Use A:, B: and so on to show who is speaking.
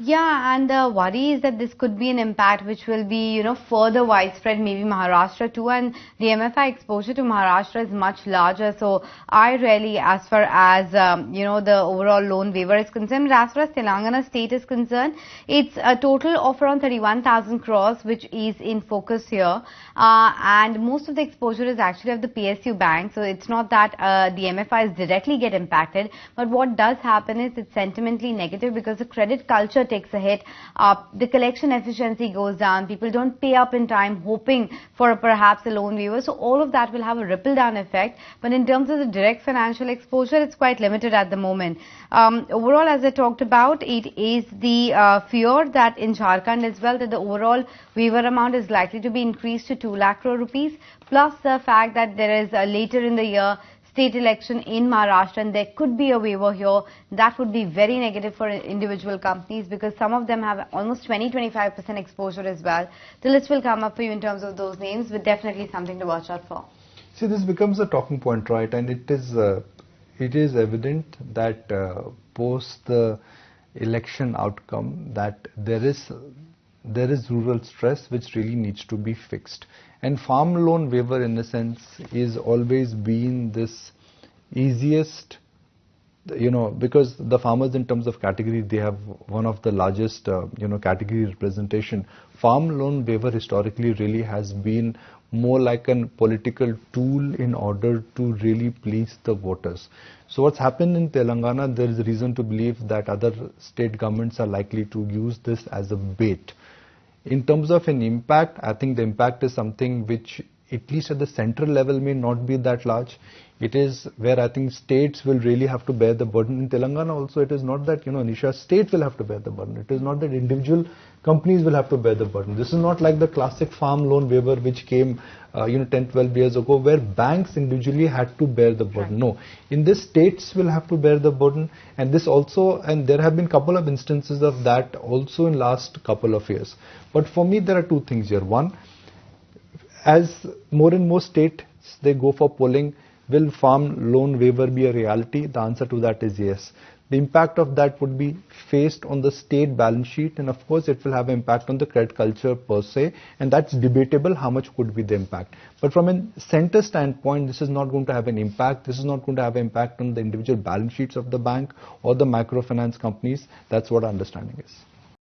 A: Yeah, and the worry is that this could be an impact which will be, further widespread, maybe Maharashtra too, and the MFI exposure to Maharashtra is much larger. So I really, as far as, the overall loan waiver is concerned, but as far as Telangana state is concerned, it's a total of around 31,000 crores, which is in focus here. And most of the exposure is actually of the PSU bank. So it's not that the MFIs directly get impacted, but what does happen is it's sentimentally negative because the credit culture takes a hit, the collection efficiency goes down, people don't pay up in time hoping for perhaps a loan waiver. So all of that will have a ripple down effect. But in terms of the direct financial exposure, it's quite limited at the moment. Overall, as I talked about, it is the fear that in Jharkhand as well, that the overall waiver amount is likely to be increased to 2 lakh crore rupees, plus the fact that there is later in the year state election in Maharashtra and there could be a waiver here. That would be very negative for individual companies because some of them have almost 20-25% exposure as well. The list will come up for you in terms of those names, but definitely something to watch out for.
B: See, this becomes a talking point, right? And it is evident that post the election outcome that there is rural stress which really needs to be fixed. And farm loan waiver, in a sense, is always been this easiest, because the farmers in terms of category, they have one of the largest, category representation. Farm loan waiver historically really has been more like a political tool in order to really please the voters. So what's happened in Telangana, there is reason to believe that other state governments are likely to use this as a bait. In terms of an impact, I think the impact is something which, at least at the central level, may not be that large. It is where I think states will really have to bear the burden. In Telangana also, it is not that, Nisha, state will have to bear the burden. It is not that individual companies will have to bear the burden. This is not like the classic farm loan waiver which came, 10, 12 years ago, where banks individually had to bear the burden. No, in this, states will have to bear the burden, and this also, and there have been couple of instances of that also in last couple of years. But for me, there are two things here. One, as more and more states, they go for polling, will farm loan waiver be a reality? The answer to that is yes. The impact of that would be faced on the state balance sheet, and of course it will have an impact on the credit culture per se, and that's debatable how much could be the impact. But from a center standpoint, this is not going to have an impact. This is not going to have an impact on the individual balance sheets of the bank or the microfinance companies. That's what our understanding is.